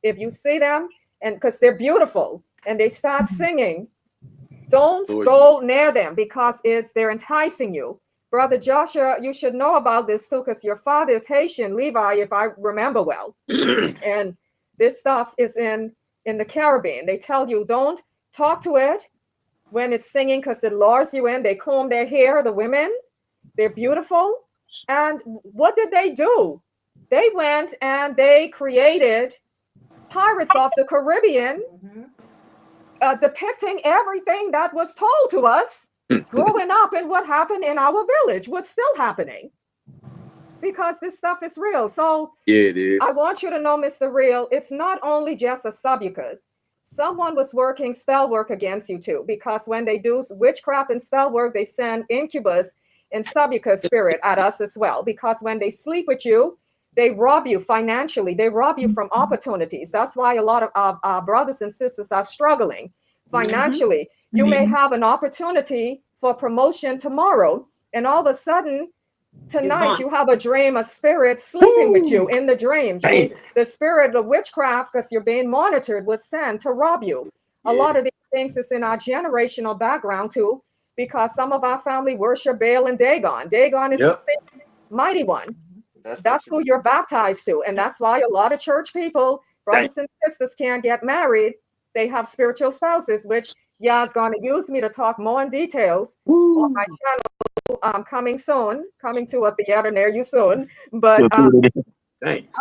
if you see them, and because they're beautiful and they start singing, don't go near them because they're enticing you. Brother Joshua, you should know about this too, because your father is Haitian, Levi, if I remember well. And this stuff is in the Caribbean. They tell you don't talk to it when it's singing because it lures you in. They comb their hair, the women, they're beautiful. And what did they do? They went and they created Pirates of the Caribbean, depicting everything that was told to us growing up and what happened in our village, what's still happening. Because this stuff is real. So yeah, it is. I want you to know, Mr. Real, it's not only just a subbicus. Someone was working spell work against you too, because when they do witchcraft and spell work, they send incubus and subbicus spirit at us as well. Because when they sleep with you, they rob you financially. They rob you from opportunities. That's why a lot of our brothers and sisters are struggling financially. You may have an opportunity for promotion tomorrow, and all of a sudden, tonight you have a dream, a spirit sleeping with you in the dream. The spirit of witchcraft, because you're being monitored, was sent to rob you. A lot of these things is in our generational background too, because some of our family worship Baal and Dagon. Dagon is the same mighty one. That's who you're baptized to. And that's why a lot of church people, brothers and sisters, can't get married. They have spiritual spouses, which is going to use me to talk more in details on my channel. Coming soon, coming to a theater near you soon. But I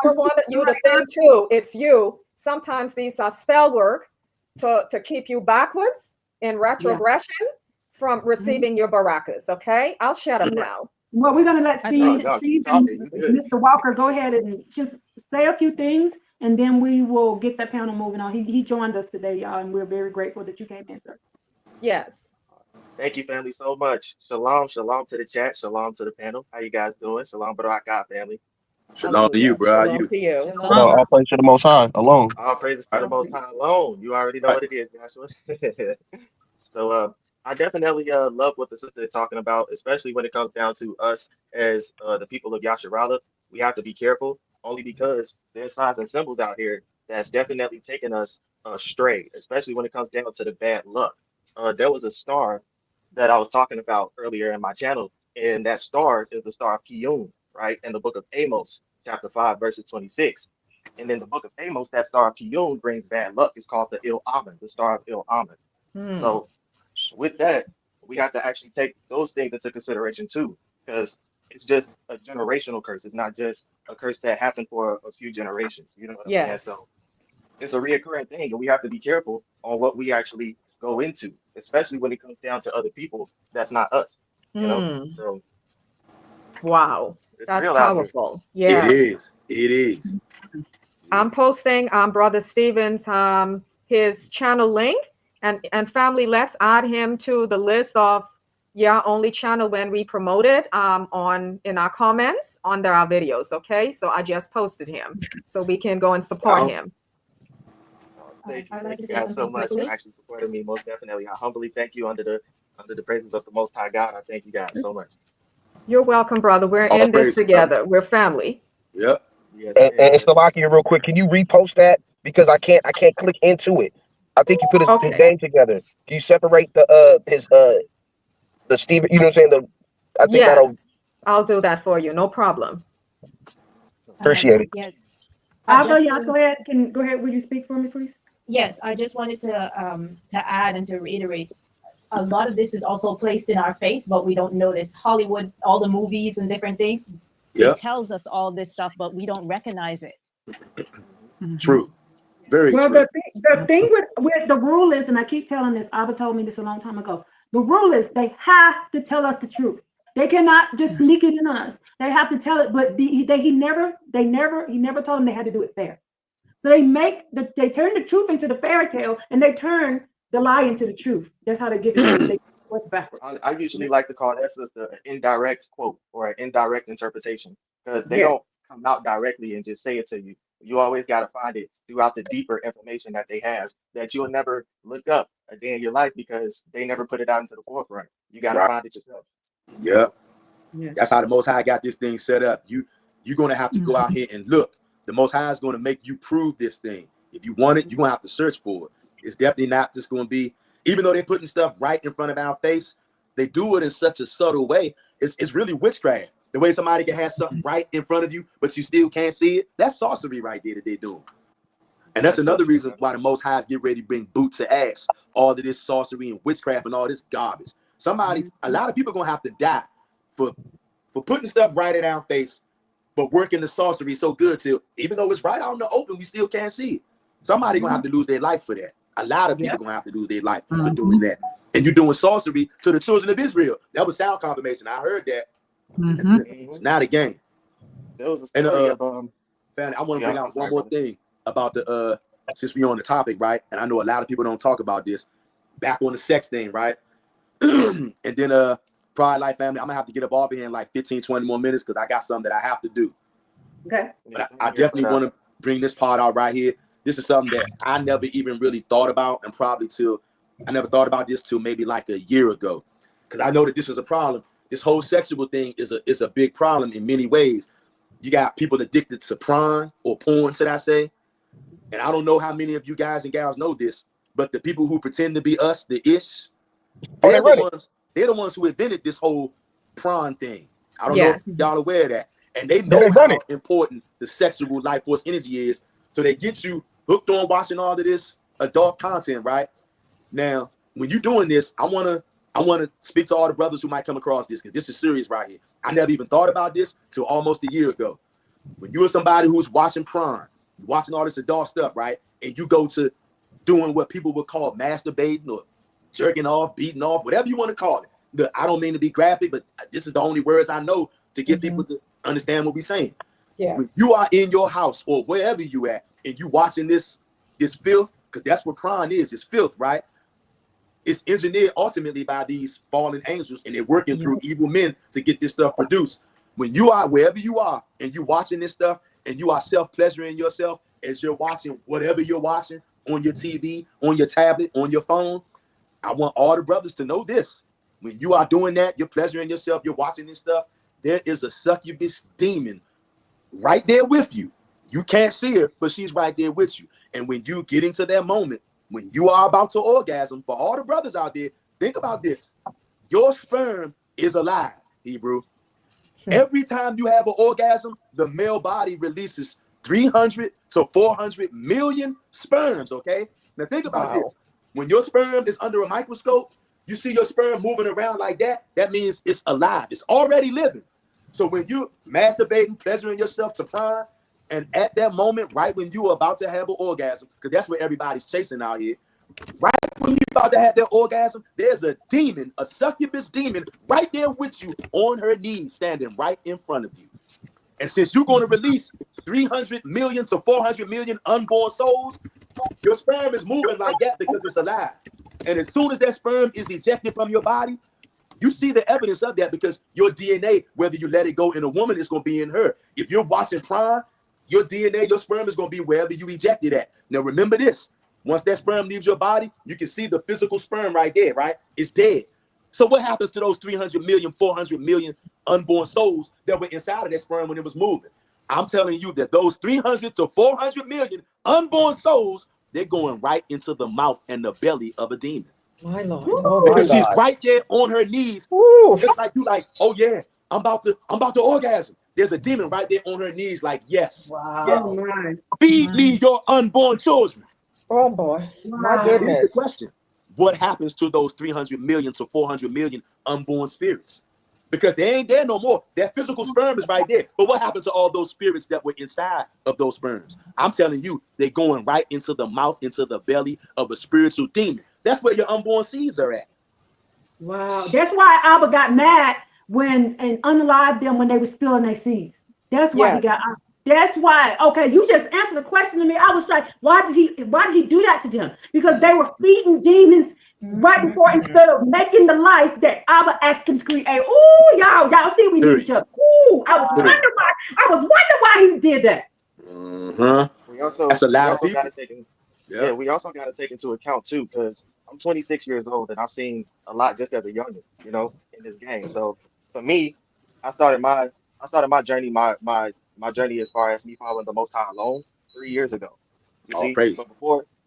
want you to think too, it's you. Sometimes these are spell work to keep you backwards in retrogression from receiving your barakas. Okay, I'll shut up now. Well, we're going to let Steve and Mr. Walker go ahead and just say a few things, and then we will get that panel moving on. He joined us today, y'all, and we're very grateful that you came in, sir. Yes. Thank you, family, so much. Shalom, shalom to the chat. Shalom to the panel. How you guys doing? Shalom, Barakah, family. Shalom to you, bro. Shalom to you. All praise to the Most High alone. All praises to the Most High alone. You already know what it is, Joshua. So I definitely love what the sister is talking about, especially when it comes down to us as the people of Yasharahla. We have to be careful, only because there's signs and symbols out here that's definitely taking us astray, especially when it comes down to the bad luck. There was a star that I was talking about earlier in my channel, and that star is the star of Kiyun, right? In the book of Amos, chapter 5, verses 26. And in the book of Amos, that star of Kiyun brings bad luck. It's called the Il Amen, the star of Il Amen. So with that, we have to actually take those things into consideration too, because it's just a generational curse. It's not just a curse that happened for a few generations. You know what I'm saying? So it's a reoccurring thing, and we have to be careful on what we actually go into, especially when it comes down to other people that's not us. You know? So wow, that's powerful. Yeah, it is. I'm posting Brother Stephen's his channel link, and family, let's add him to the list of only channel when we promote it in our comments under our videos. Okay, so I just posted him so we can go and support him. Thank you guys so much for actually supporting me. Most definitely, I humbly thank you under the praises of the Most High God. I thank you guys so much. You're welcome, brother. We're in this together. We're family. Yep. Yes, and Slovakia, real quick, can you repost that, because I can't click into it. I think you put his name together. Can you separate the Stephen? You know what I'm saying? I think I'll do that for you. No problem. Appreciate it. Yes. Go ahead. Go ahead. Will you speak for me, please? Yes, I just wanted to add and to reiterate. A lot of this is also placed in our face, but we don't notice. Hollywood, all the movies and different things. It tells us all this stuff, but we don't recognize it. True. Very well, true. The thing with the rule is, and I keep telling this, Abba told me this a long time ago. The rule is they have to tell us the truth. They cannot just sneak it in on us. They have to tell it, but he never told them they had to do it fair. So they turn the truth into the fairy tale, and they turn the lie into the truth. That's how they give it. They work backwards. I usually like to call that just an indirect quote or an indirect interpretation, because they don't come out directly and just say it to you. You always got to find it throughout the deeper information that they have that you'll never look up a day in your life, because they never put it out into the forefront. You got to find it yourself. Yep. That's how the Most High got this thing set up. You're going to have to go out here and look. The Most High is going to make you prove this thing. If you want it, you're gonna have to search for it. It's definitely not just gonna be, even though they're putting stuff right in front of our face, they do it in such a subtle way. It's really witchcraft. The way somebody can have something right in front of you, but you still can't see it. That's sorcery right there that they're doing. And that's another reason why the Most High get ready to bring boot to ass all of this sorcery and witchcraft and all this garbage. A lot of people gonna have to die for putting stuff right in our face, but working the sorcery so good till even though it's right out in the open, we still can't see it. Somebody gonna have to lose their life for that. A lot of people gonna have to lose their life for doing that. And you're doing sorcery to the children of Israel. That was sound confirmation. I heard that. It's not a game. There was a story of Fanny, I want to bring out one more thing about the since we're on the topic, right? And I know a lot of people don't talk about this. Back on the sex thing, right? And then Pride Life family, I'm gonna have to get up off of here in like 15, 20 more minutes because I got something that I have to do. Okay. But I definitely want to bring this part out right here. This is something that I never even really thought about, and I never thought about this till maybe like a year ago. Because I know that this is a problem. This whole sexual thing is a big problem in many ways. You got people addicted to porn, should I say? And I don't know how many of you guys and gals know this, but the people who pretend to be us, the ish, they're the ones who invented this whole prawn thing. I don't know if y'all aware of that. And they know how important the sexual life force energy is. So they get you hooked on watching all of this adult content, right? Now, when you're doing this, I wanna speak to all the brothers who might come across this, because this is serious right here. I never even thought about this till almost a year ago. When you're somebody who's watching prawn, watching all this adult stuff, right? And you go to doing what people would call masturbating or jerking off, beating off, whatever you want to call it. I don't mean to be graphic, but this is the only words I know to get people to understand what we're saying. Yes. When you are in your house or wherever you at and you watching this filth, because that's what prawn is, it's filth, right? It's engineered ultimately by these fallen angels, and they're working through evil men to get this stuff produced. When you are wherever you are and you watching this stuff and you are self-pleasuring yourself as you're watching whatever you're watching on your TV, on your tablet, on your phone, I want all the brothers to know this. When you are doing that, you're pleasuring yourself, you're watching this stuff, there is a succubus demon right there with you. You can't see her, but she's right there with you. And when you get into that moment, when you are about to orgasm, for all the brothers out there, think about this. Your sperm is alive, Hebrew. Every time you have an orgasm, the male body releases 300 to 400 million sperms, okay? Now think about this. When your sperm is under a microscope, you see your sperm moving around like that, that means it's alive. It's already living. So when you're masturbating, pleasuring yourself to prime, and at that moment, right when you are about to have an orgasm, because that's what everybody's chasing out here, right when you're about to have that orgasm, there's a demon, a succubus demon, right there with you on her knees, standing right in front of you. And since you're going to release 300 million to 400 million unborn souls, your sperm is moving like that because it's alive. And as soon as that sperm is ejected from your body, you see the evidence of that because your DNA, whether you let it go in a woman, it's going to be in her. If you're watching prime, your DNA, your sperm is going to be wherever you eject it at. Now, remember this. Once that sperm leaves your body, you can see the physical sperm right there, right? It's dead. So what happens to those 300 million, 400 million unborn souls that were inside of that sperm when it was moving? I'm telling you that those 300 to 400 million unborn souls, they're going right into the mouth and the belly of a demon. My Lord. Because she's right there on her knees, just like you, like, oh yeah, I'm about to orgasm. There's a demon right there on her knees, like, yes, yes. Feed me your unborn children. Oh boy, my Here's the goodness. question. What happens to those 300 million to 400 million unborn spirits? Because they ain't there no more. That physical sperm is right there. But what happened to all those spirits that were inside of those sperms? I'm telling you, they're going right into the mouth, into the belly of a spiritual demon. That's where your unborn seeds are at. Wow. That's why Abba got mad and unalived them when they were spilling their seeds. That's why he got. That's why. Okay, you just answered the question to me. I was like, why did he do that to them? Because they were feeding demons right before, instead of making the life that Abba asked him to create. Ooh, y'all see we need each other. Ooh, I was wondering why he did that. That's a lot of people. We also got to take into account too, because I'm 26 years old and I've seen a lot just as a youngin, in this game. So for me, I started my journey, my journey as far as me following the Most High alone 3 years ago. You All see, praise. but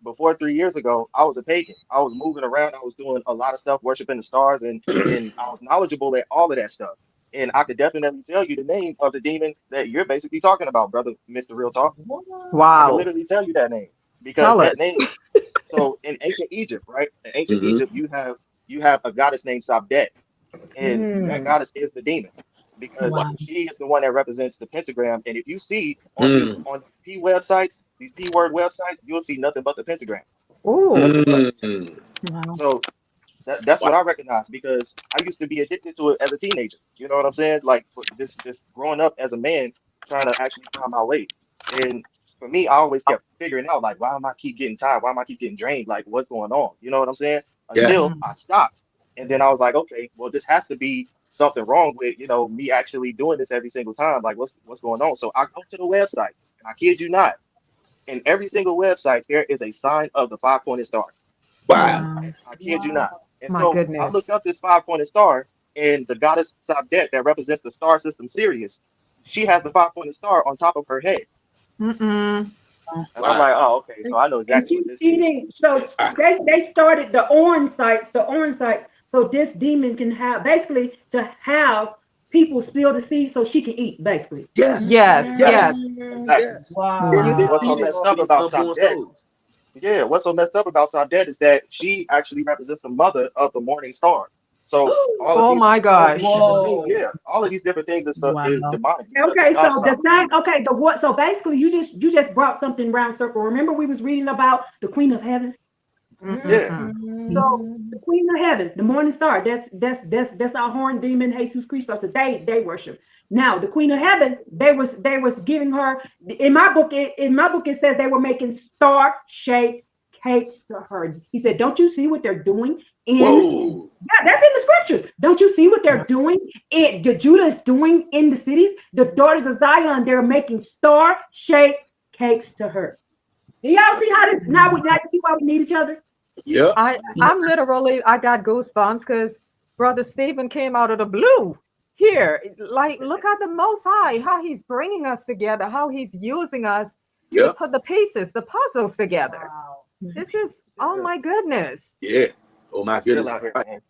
before 3 years ago, I was a pagan. I was moving around. I was doing a lot of stuff, worshiping the stars, and I was knowledgeable at all of that stuff. And I could definitely tell you the name of the demon that you're basically talking about, brother, Mr. Real Talk. I can Wow. literally tell you that name because Tell us. that name. So in ancient Egypt, right? In ancient Mm-hmm. Egypt, you have a goddess named Sabdet, and that Mm. goddess is the demon because Wow. she is the one that represents the pentagram. And if you see Mm. on these P websites, these P word websites, you'll see nothing but the pentagram. Ooh. Nothing but. Mm. Wow. So that's Wow. what I recognize because I used to be addicted to it as a teenager. You know what I'm saying? Like for this growing up as a man, trying to actually find my way. And for me, I always kept figuring out like, why am I keep getting tired? Why am I keep getting drained? Like, what's going on? You know what I'm saying? Yes. Until I stopped, and then I was like, okay, well, this has to be something wrong with me actually doing this every single time. Like, what's going on? So I go to the website, and I kid you not, in every single website there is a sign of the five-pointed star. Wow. Wow. I kid you not. And My so I looked goodness. up this five-pointed star, and the goddess Sabdet that represents the star system Sirius, she has the five-pointed star on top of her head. Mm-mm. And I'm Wow. like, oh, okay, so I know And exactly she's what this is. eating. So Wow. they started the orange sites, so this demon can have basically to have people spill the seed so she can eat, basically. Yes. Yes. Yes. Yes. Exactly. Yes. Wow. And You And they're what's so feeding messed off of up these about unborn Sabdet, souls. yeah, what's so messed up about Sabdet is that she actually represents the mother of the morning star. So Oh my all of these gosh. different things, Whoa. yeah, all of these different things is Wow. demonic because the Okay, so gods the stop. thing, okay, the what? So basically, you just brought something round circle. Remember, we was reading about the Queen of Heaven. Yeah, Mm-mm. So the Queen of Heaven, the morning star, that's our horn demon, Jesus Christos. Today they worship. Now the Queen of Heaven, they was giving her in my book. It says they were making star-shaped cakes to her. He said, "Don't you see what they're doing Whoa. yeah, that's in the scripture. Don't you see what they're doing? The Judah is doing in the cities. The daughters of Zion, they're making star-shaped cakes to her. Do y'all see how this? Now you see why we need each other. Yep. I got goosebumps because Brother Stephen came out of the blue here. Like, look at the Most High, how he's bringing us together, how he's using us to Yep. put the pieces, the puzzles together. Wow. This is, oh yeah, my goodness. Yeah. Oh my it's real goodness. out here, Right. man.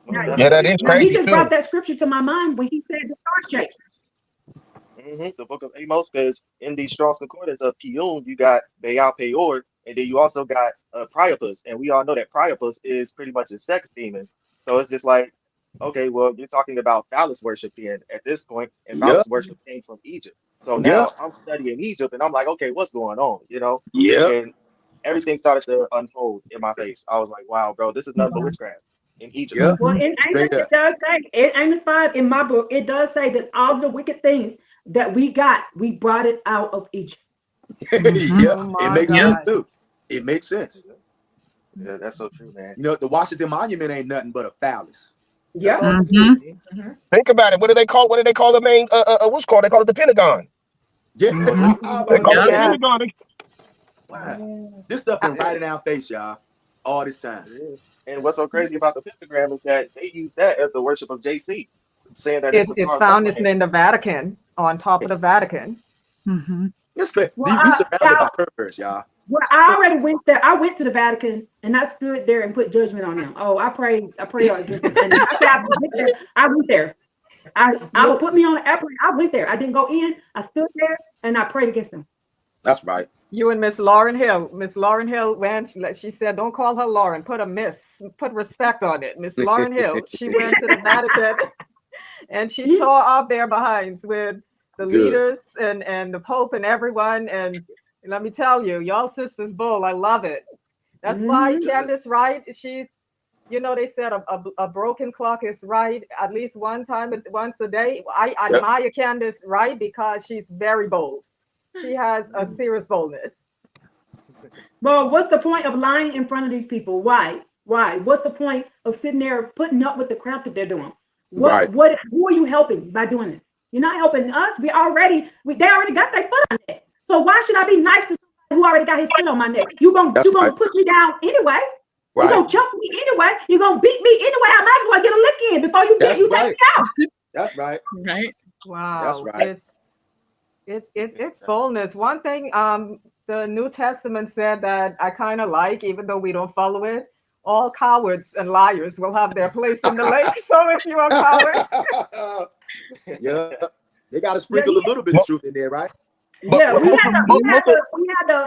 Now, Most Yeah, that definitely. is now he crazy just brought too. that scripture to my mind when he said the star shape. The book of Amos, because in the Strong's Concordance of Piyun, you got Baal Peor, and then you also got Priapus, and we all know that Priapus is pretty much a sex demon. So it's just like, okay, well, you're talking about phallus worship then at this point, and phallus Yep. worship came from Egypt. So Yep. now I'm studying Egypt, and I'm like, okay, what's going on, Yep. And everything started to unfold in my face. I was like, wow, bro, this is nothing but witchcraft in Egypt. Yep. Well, in Amos, Straight it up. does say, in Amos 5, in my book, it does say that all the wicked things that we got, we brought it out of Egypt. Yep. Oh It my makes sense God. too. It makes sense. Yeah, that's so true, man. You know, the Washington Monument ain't nothing but a phallus. That's Yep. all it is. Think about it. What do they call? What do they call the main? What's called? They call it the Pentagon. Yeah. They call it the Yes. Pentagon. Wow. This stuff been right in our face, y'all, all this time. Yeah. And what's so crazy about the pentagram is that they use that as the worship of JC, saying that it's the It's Star of found Bethlehem. in the Vatican, on top of the Vatican. It's crazy. Well, We surrounded by perverts, y'all. Well, I already went there. I went to the Vatican and I stood there and put judgment on them. Oh, I prayed against them. And I said, I went there. I would put me on the airplane. I went there. I didn't go in. I stood there and I prayed against them. That's right. You and Miss Lauren Hill. Miss Lauren Hill, when she said, don't call her Lauren, put respect on it. Miss Lauren Hill, she went to the Vatican and she tore off their behinds with the leaders and the Pope and everyone. And let me tell you, y'all sisters bull. I love it. That's why Candace Wright, she's, they said a broken clock is right at least once a day. I admire Candace Wright because she's very bold. She has a serious boldness. Well, what's the point of lying in front of these people? Why? What's the point of sitting there putting up with the crap that they're doing? Who are you helping by doing this? You're not helping us. They already got their foot on it. So why should I be nice to somebody who already got his foot on my neck? You're gonna put me down anyway. You're gonna choke me anyway. You're gonna beat me anyway. I might as well get a lick in before you take me out. That's right. Right. Wow. That's right. It's boldness. One thing the New Testament said that I kind of like, even though we don't follow it. All cowards and liars will have their place in the lake. So if you're a coward, yeah, they got to sprinkle a little bit of truth in there, right? Yeah,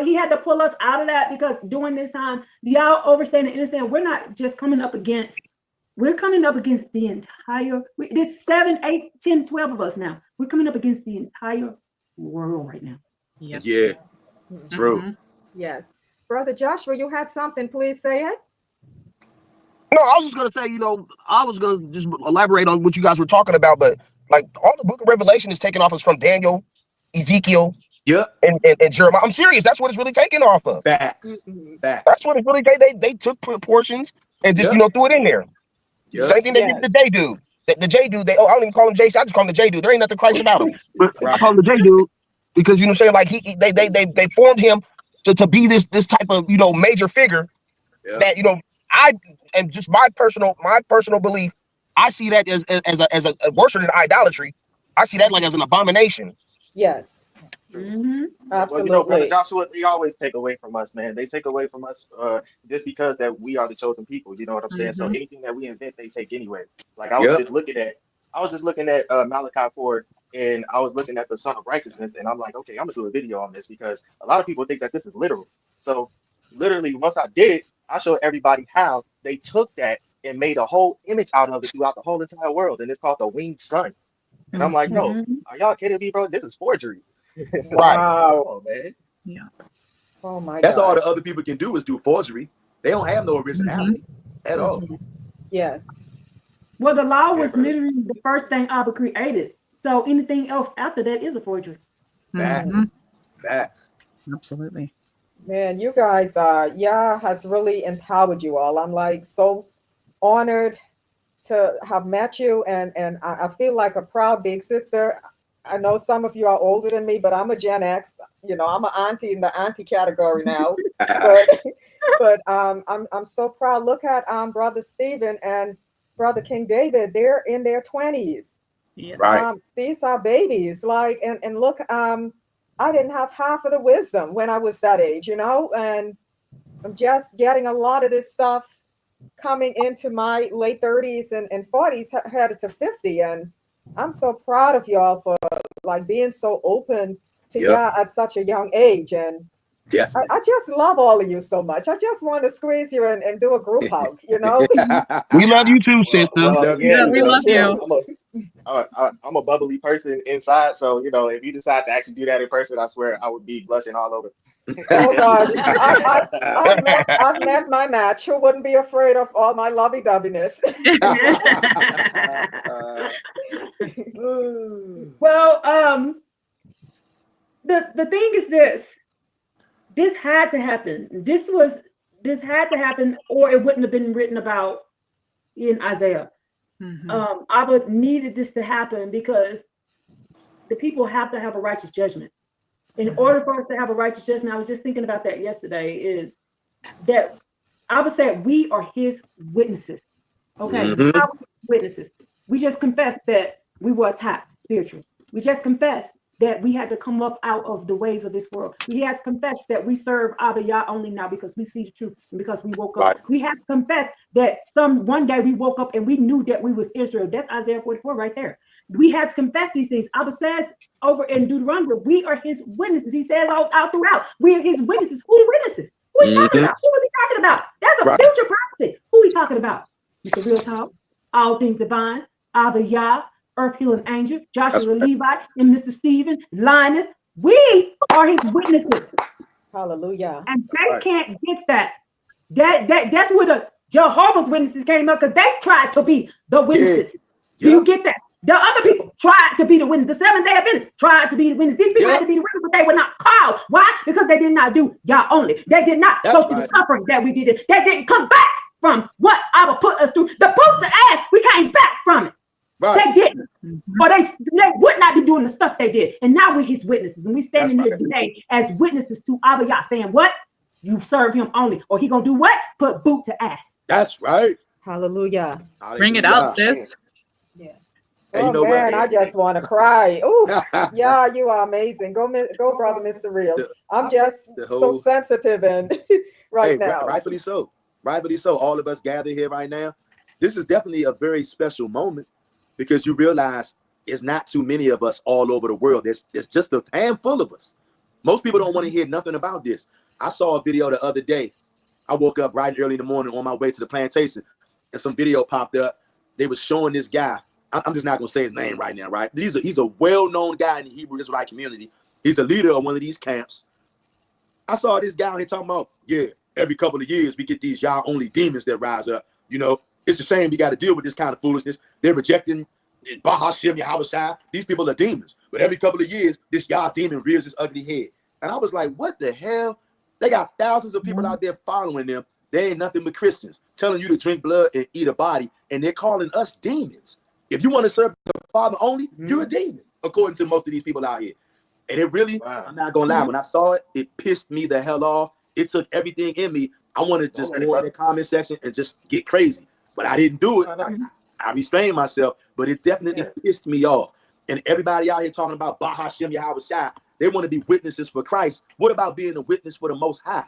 he had to pull us out of that, because during this time, y'all understand and understand, we're not just coming up against, we're coming up against the entire, there's 7, 8, 10, 12 of us now. We're coming up against the entire world right now. Yes. Yeah, true. Yes. Brother Joshua, you had something, please say it. No, I was just going to say, I was going to just elaborate on what you guys were talking about, but like all the book of Revelation is taken off is from Daniel, Ezekiel, and Jeremiah. I'm serious. That's what it's really taken off of. Facts. That's what it's really they took portions and just threw it in there. Same thing they did the J dude. The J dude. I don't even call him JC. I just call him the J dude. There ain't nothing Christ about him. But I call him the J dude because you know what I'm saying. Like they formed him to be this type of major figure that I and just my personal belief. I see that as a worse than idolatry. I see that like as an abomination. Yes. Absolutely. Well, Brother Joshua, they always take away from us, man. They take away from us just because that we are the chosen people. You know what I'm saying? So anything that we invent, they take anyway. Like I was just looking at Malachi 4, and I was looking at the Son of Righteousness, and I'm like, okay, I'm gonna do a video on this because a lot of people think that this is literal. So literally, once I did, I showed everybody how they took that and made a whole image out of it throughout the whole entire world, and it's called the winged sun. And I'm like, no, are y'all kidding me, bro? This is forgery. Wow. Oh, man. Yeah. Oh my God. That's all the other people can do is do forgery. They don't have no originality at all. Yes. Well, the law was literally the first thing Abba created. So anything else after that is a forgery. Facts. Absolutely. Man, you guys, Yah has really empowered you all. I'm like so honored to have met you, and I feel like a proud big sister. I know some of you are older than me, but I'm a Gen X. I'm an auntie in the auntie category now. but I'm so proud. Look at Brother Stephen and Brother King David. They're in their 20s. Yeah. Right. These are babies. Like, and look, I didn't have half of the wisdom when I was that age, and I'm just getting a lot of this stuff coming into my late 30s and 40s, headed to 50, and I'm so proud of y'all for like being so open to Yah at such a young age. And I just love all of you so much. I just want to squeeze you and do a group hug, We love you too, sister. We love you. I'm a bubbly person inside, so if you decide to actually do that in person, I swear I would be blushing all over. Oh gosh, I've met my match. Who wouldn't be afraid of all my lovey-doveyness? Well, the thing is this had to happen. This had to happen, or it wouldn't have been written about in Isaiah. Abba needed this to happen because the people have to have a righteous judgment. In order for us to have a righteous judgment, I was just thinking about that yesterday, is that Abba said we are his witnesses. Okay, our witnesses. We just confessed that we were attacked spiritually. We just confessed that we had to come up out of the ways of this world. We had to confess that we serve Abba Yah only now because we see the truth and because we woke up. Right. We had to confess that one day we woke up and we knew that we was Israel. That's Isaiah 44 right there. We had to confess these things. Abba says over in Deuteronomy, we are his witnesses. He says all throughout, we are his witnesses. Who are the witnesses? Who are he talking about? Who are we talking about? That's a future prophecy. Who are we talking about? Mr. Real Talk, All Things Divine, Abba Yah, Earth Healing Angel, Joshua Levi, and Mr. Stephen, Linus. We are his witnesses. Hallelujah. And they can't get that. That's where the Jehovah's Witnesses came up, because they tried to be the witnesses. Do you get that? The other people tried to be the witnesses. The Seventh-day Adventists tried to be the witnesses. These people had to be the witnesses, but they were not called. Why? Because they did not do Yah only. They did not go through the suffering that we did. They didn't come back from what Abba put us through. The boot to ass, we came back from it. Right. They didn't. Or they would not be doing the stuff they did. And now we're his witnesses. And we standing here today as witnesses to Abba Yah, saying what? You serve him only. Or he gonna do what? Put boot to ass. That's right. Hallelujah. Bring it out, sis. Yeah. And you Oh know what? man, I just want to cry. Oh, yeah, you are amazing. Go, brother, Mr. Real. the, I'm just the so whole sensitive and right now. rightfully so. Rightfully so. All of us gathered here right now. This is definitely a very special moment because you realize it's not too many of us all over the world. There's just a handful of us. Most people don't want to hear nothing about this. I saw a video the other day. I woke up right early in the morning on my way to the plantation, and some video popped up. They were showing this guy. I'm just not gonna say his name right now, right? He's a well-known guy in the Hebrew Israelite community. He's a leader of one of these camps. I saw this guy here talking about, yeah, every couple of years we get these y'all only demons that rise up. You know, it's a shame we got to deal with this kind of foolishness. They're rejecting Bahashim Yahushua. These people are demons. But every couple of years, this y'all demon rears his ugly head. And I was like, what the hell? They got thousands of people out there following them. They ain't nothing but Christians telling you to drink blood and eat a body. And they're calling us demons. If you want to serve the Father only, you're a demon, according to most of these people out here. And it really, I'm not gonna lie, when I saw it, it pissed me the hell off. It took everything in me. I wanted to just go in the comment section and just get crazy. But I didn't do it. I restrained myself, but it definitely pissed me off. And everybody out here talking about Bahashim Yahushua, they want to be witnesses for Christ. What about being a witness for the Most High?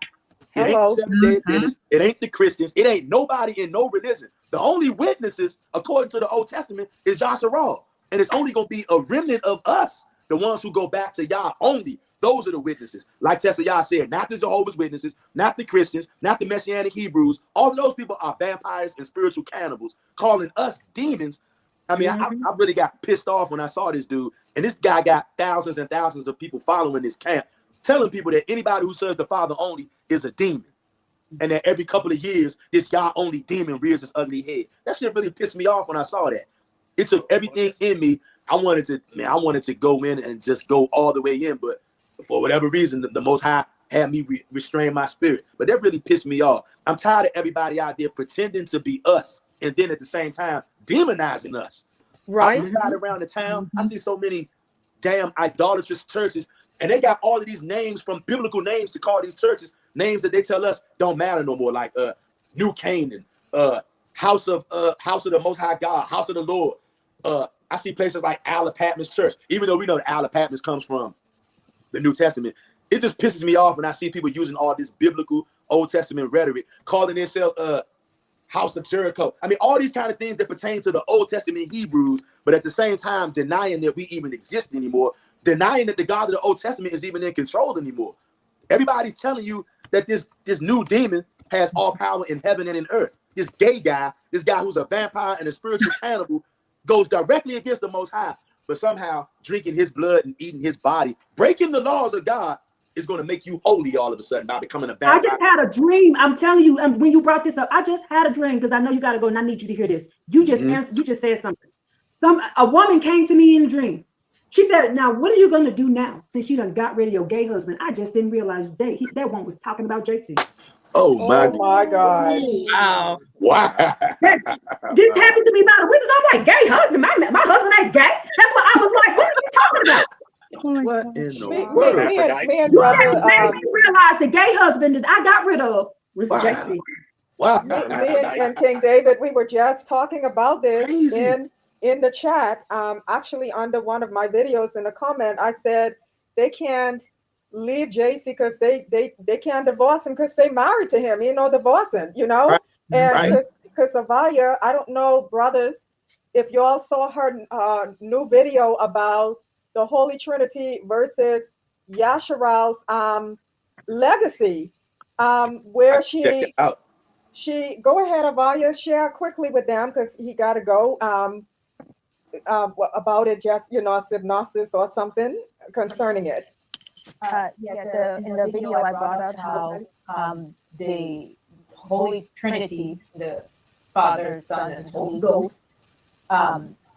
It ain't the Seventh-day Adventists. It ain't the Christians. It ain't nobody in no religion. The only witnesses, according to the Old Testament, is Yasharahla. And it's only going to be a remnant of us, the ones who go back to Yah only. Those are the witnesses. Like Tessa Yah said, not the Jehovah's Witnesses, not the Christians, not the Messianic Hebrews. All of those people are vampires and spiritual cannibals, calling us demons. I mean, I really got pissed off when I saw this dude. And this guy got thousands and thousands of people following this camp, telling people that anybody who serves the Father only is a demon. And that every couple of years, this Yah only demon rears his ugly head. That shit really pissed me off when I saw that. It took everything in me. I wanted to go in and just go all the way in, but for whatever reason, the Most High had me restrain my spirit. But that really pissed me off. I'm tired of everybody out there pretending to be us and then at the same time demonizing us. Right. I'm tired around the town. I see so many damn idolatrous churches, and they got all of these names from biblical names to call these churches, names that they tell us don't matter no more, like New Canaan, House of the Most High God, House of the Lord. I see places like Al Patmos Church, even though we know that Al Patmos comes from the New Testament. It just pisses me off when I see people using all this biblical Old Testament rhetoric, calling themselves House of Jericho. I mean, all these kind of things that pertain to the Old Testament Hebrews, but at the same time denying that we even exist anymore, denying that the God of the Old Testament is even in control anymore. Everybody's telling you that this new demon has all power in heaven and in earth. This gay guy, this guy who's a vampire and a spiritual cannibal, goes directly against the Most High, but somehow drinking his blood and eating his body, breaking the laws of God, is going to make you holy all of a sudden by becoming a vampire. I just had a dream. I'm telling you, when you brought this up, I just had a dream because I know you got to go and I need you to hear this. You just answered, you just said something. A woman came to me in a dream. She said, now, what are you going to do now since you done got rid of your gay husband? I just didn't realize that one was talking about JC. Oh my gosh. Wow. Wow. This happened to me about a week ago. I'm like, gay husband? My husband ain't gay. That's what I was like, what are you talking about? What in the world? Me and brother realized the gay husband that I got rid of was JC. Wow. Me and King David, we were just talking about this in the chat. Actually, under one of my videos in the comment, I said they can't leave JC because they can't divorce him because they married to him, divorcing, Right. And because Avaya, I don't know, brothers, if you all saw her new video about the Holy Trinity versus Yasharah's legacy, where she go ahead, Avaya, share quickly with them because he got to go about it, just synopsis or something concerning it. In the video I brought up how the Holy Trinity, the Father, Son, and Holy Ghost,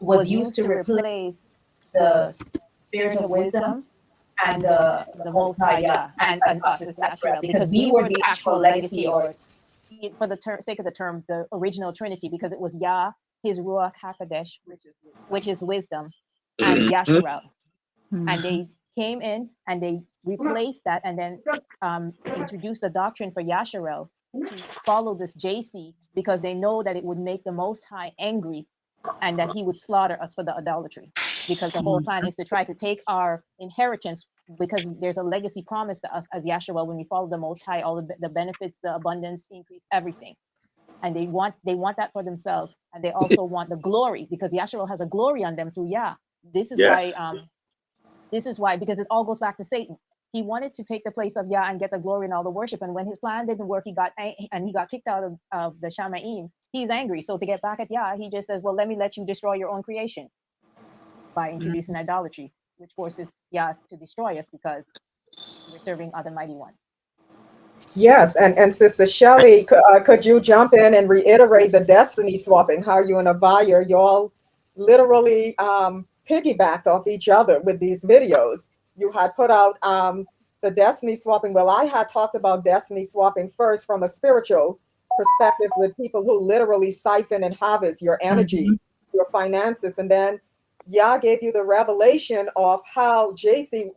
was used to replace the Spirit of wisdom and the Most High Yah and us as Yasharahla, because we were the actual legacy, or for the sake of the term, the original Trinity, because it was Yah, His Ruach HaKodesh, which is wisdom, and Yasharahla. And they came in and they replaced that and then introduced the doctrine for Yasharahla to follow this JC because they know that it would make the Most High angry and that he would slaughter us for the idolatry, because the whole plan is to try to take our inheritance, because there's a legacy promise to us as Yasharahla when we follow the Most High, all the benefits, the abundance, increase, everything. And they want that for themselves, and they also want the glory, because Yasharahla has a glory on them through Yah. This is why, because it all goes back to Satan. He wanted to take the place of Yah and get the glory and all the worship. And when his plan didn't work, he got kicked out of the Shamaim. He's angry. So to get back at Yah, he just says, well, let me let you destroy your own creation by introducing idolatry, which forces Yah to destroy us because we're serving other mighty ones. Yes, and Sister Shelley, could you jump in and reiterate the destiny swapping, how you and Abaya, y'all literally piggybacked off each other with these videos. You had put out the destiny swapping. Well, I had talked about destiny swapping first from a spiritual perspective with people who literally siphon and harvest your energy, your finances. And then Yah gave you the revelation of how JC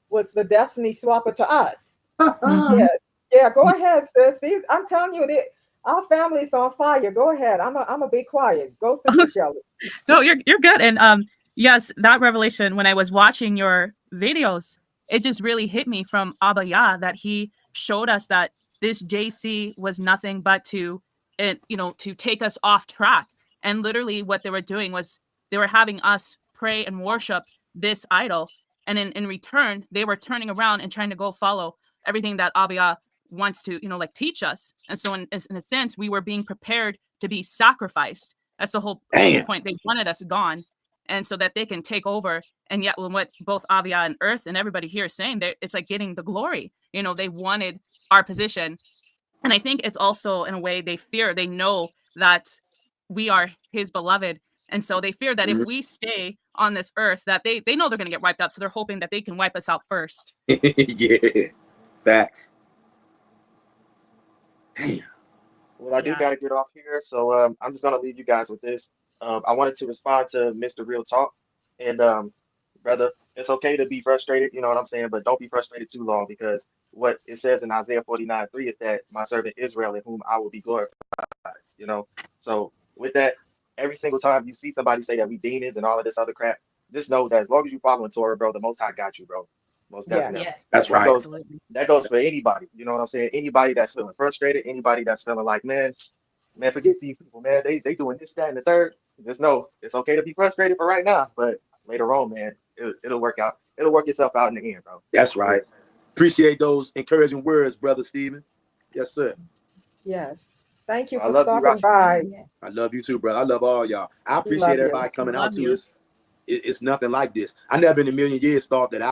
was the destiny swapper to us. Yes. Yeah, go ahead, sis. I'm telling you, our family's on fire. Go ahead. I'm a be quiet. Go, Sister Shelley. No, you're good. And yes, that revelation, when I was watching your videos, it just really hit me from Abba Yah that he showed us that this JC was nothing but to take us off track. And literally what they were doing was they were having us pray and worship this idol. And in return, they were turning around and trying to go follow everything that Abba Yah wants to, teach us. And so in a sense, we were being prepared to be sacrificed. That's the whole point. They wanted us gone, and so that they can take over. And yet, what both Avia and Earth and everybody here is saying, it's like getting the glory. They wanted our position, and I think it's also in a way they know that we are His beloved, and so they fear that if we stay on this earth, that they know they're going to get wiped out. So they're hoping that they can wipe us out first. Yeah, facts. Damn. Well, I do got to get off here, so I'm just going to leave you guys with this. I wanted to respond to Mr. Real Talk. And, brother, it's okay to be frustrated, you know what I'm saying? But don't be frustrated too long, because what it says in Isaiah 49:3 is that my servant Israel, in whom I will be glorified, So with that, every single time you see somebody say that we demons and all of this other crap, just know that as long as you following Torah, bro, the Most High got you, bro. Most definitely. Yes. That's right. That goes for anybody. You know what I'm saying? Anybody that's feeling frustrated, anybody that's feeling like, man, forget these people, man. They doing this, that, and the third. Just know it's okay to be frustrated for right now, but later on, man, it'll work out. It'll work itself out in the end, bro. That's right. Appreciate those encouraging words, Brother Stephen. Yes, sir. Yes. Thank you for stopping by. I love you too, brother. I love all y'all. I appreciate everybody coming out to this. It's nothing like this. I never in a million years thought that